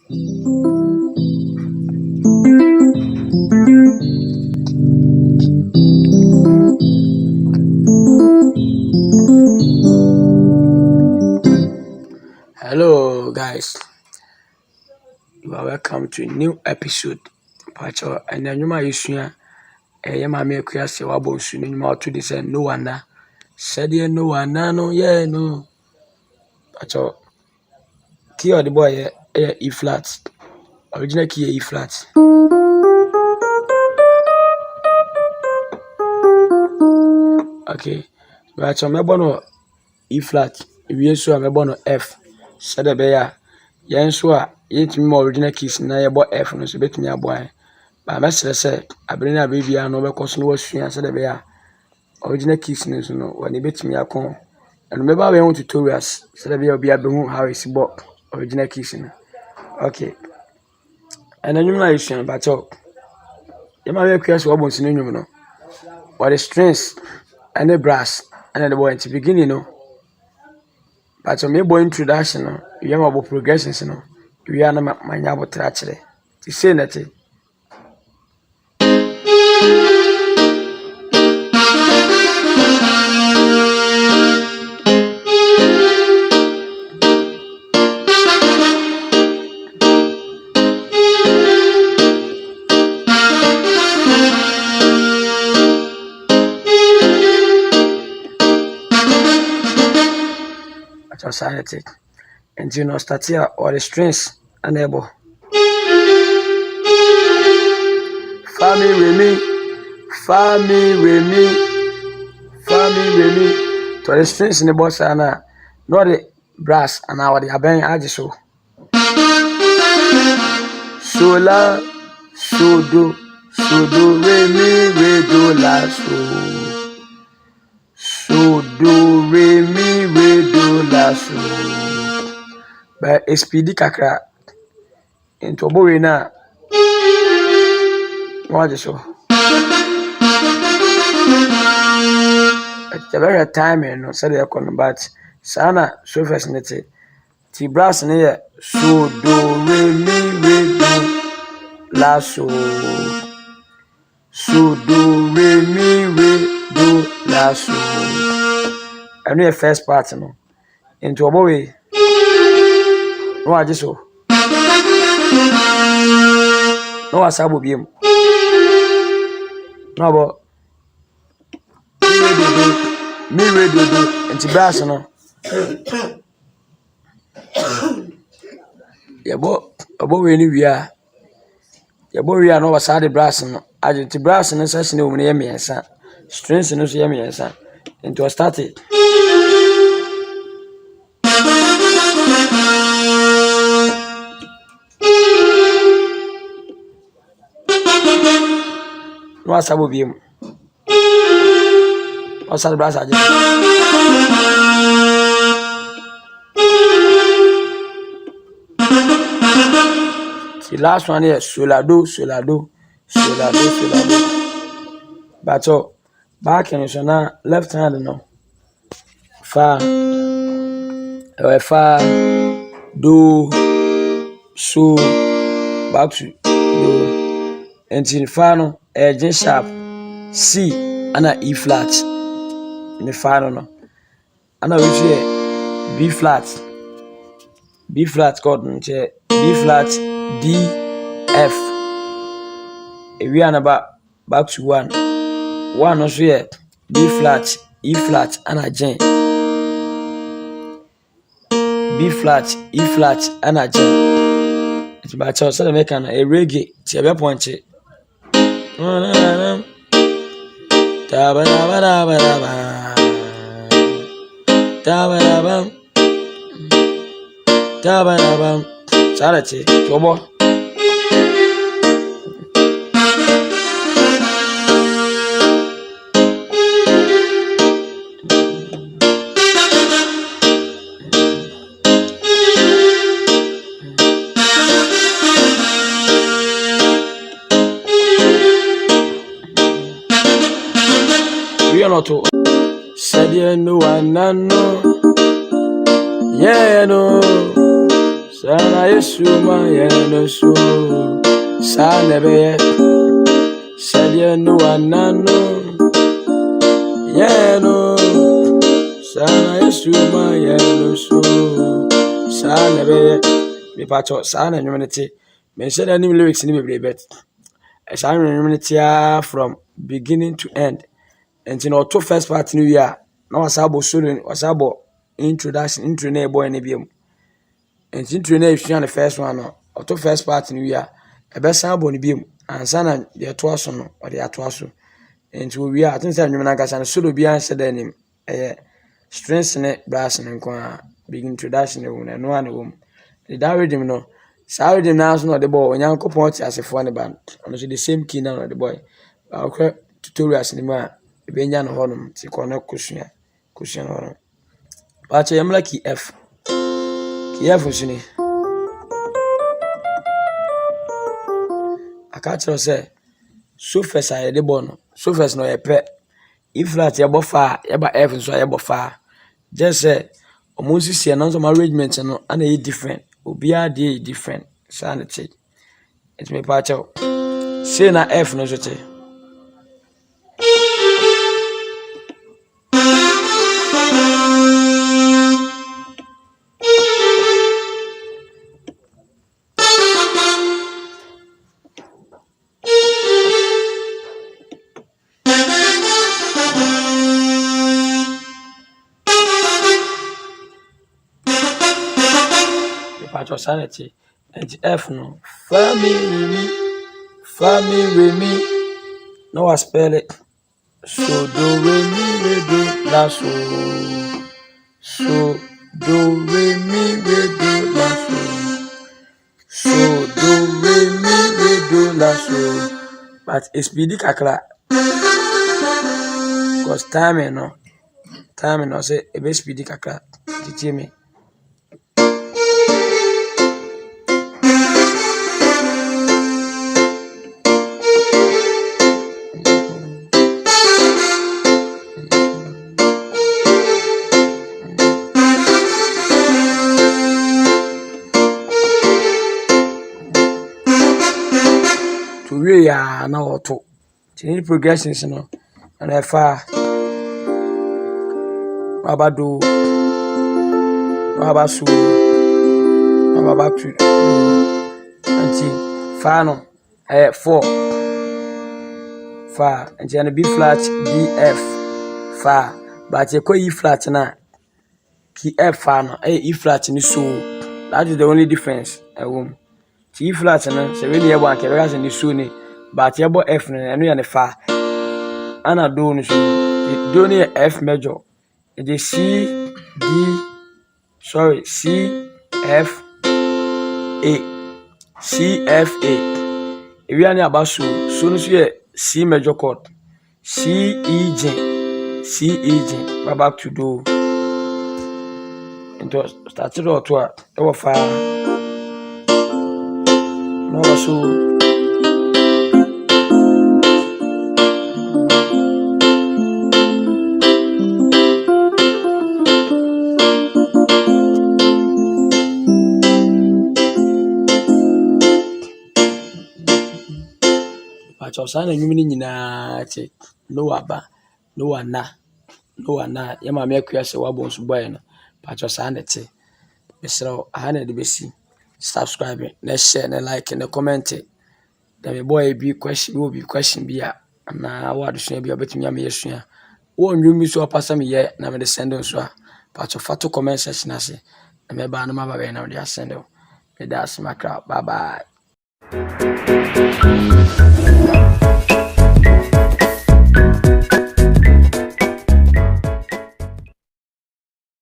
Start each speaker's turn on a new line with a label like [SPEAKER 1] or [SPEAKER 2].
[SPEAKER 1] Hello, guys. You are welcome to a new episode. Pacho, and then you might use ya. Ma me Akua Serwaa Bonsu. You might to this no one. Said you no one, no, yeah, no. Pacho, key of the boy, E flat. Original key E flat. Okay. Pacho, me bono E flat. We so me bono F. Said the bear. Yen so yet me original keys na ye bo F no so betumi aboa. Ba mesere se abere na be bia no be koso no wasua se de be ya original keys no so no wani betumi akon and me ba be want tutorials se de be obi abehu how is bo original keys no. Okay, and then you na issue ba cho ye ma be Akua Serwaa Bonsu no nyum no what the strings and the brass and the boy at the beginning no but me boy introduction no ye ma bo progressions no we are na manya bo tra kire ti say na ti society and you know start here all the strings unable family with me to the strings in the boss and not the brass and our the aben ajiso sola so do re do la so do re do la but SPD kakra into obowe na what is so it's a very time no say the economy but sana so fascinating ti brass ne so do re do la so do re do la so and the first part no into obowe no ajiso no asabo biem no bo me do and brass no yebo obowe ni wia yebo wia no wasade brass no agenti brass no session no me yemiensa strings no so yemiensa into started no asabo biem wasade brass agenti the last one here solado but back in so now left hand no fa do so back to do until fa no G sharp C and E flat in the fa no and we say B flat chord nche B flat D F we are back to one also here B flat E flat and a G B flat E flat and a G it's about so the make a reggae to point it Charity, Tobo. We are not to said you no one no. Yeah, no, Sana Yesuma Yenosu Sanebe Sadia no anano Yeno Sana Yesuma Yenosu Sanebe me pacho sana humanity me said any lyrics in the bet as I humanity from beginning to end and you know two first part new year now was abo solo was abo introduction intro na boy na biam and intro na the first one no to first part new year e be san abo ni biam ansa na de to aso no or de ato aso and we are I think say nwom na gasa solo bi an said anim strings ne brass ne nko big introduction no no an the that rhythm no sa rhythm na so no the boy onyankopon ti asefo ne band no so the same key na no the boy okay tutorials ni ma e be nya no honum ti kono kusua no but I'm like key F shini aka tell say so first I the boy no so first no ye pe E flat ye bo fa ye ba F so ye bo fa just say omonsi see no some arrangement no and e different obi a dey different sound it me patch out say na F no so che patch out sound it and F no family with me no I spell it so do re do la so do re do la so do re do la so but it's speedy kakra because time no say e be speedy kakra titi me to we ya na auto change progressions no and I far abado abasu abatu anti fa no 4 fa and then B flat D F fa but you call E flat na key F fa no E flat ni so that is the only difference E flat no se we near one ke ni so ni but you bo F no eno ya ne fa ana do no so do ni F major it is C F A if you are about so no so C major chord C E G back to do into started or to our fire no so Sana nyumini nyina che no aba no ana ye ma me akua se wa Bonsu boy no pacho sana che besro ana de besi subscribe na share na like na comment da me boy bi question bi a na wa do sua bi obetumi am yesua wo nwumi so pasa me ye na me de send so a pacho fato comment section ase na me ba na ma ba be na me de send me da asmakra bye bye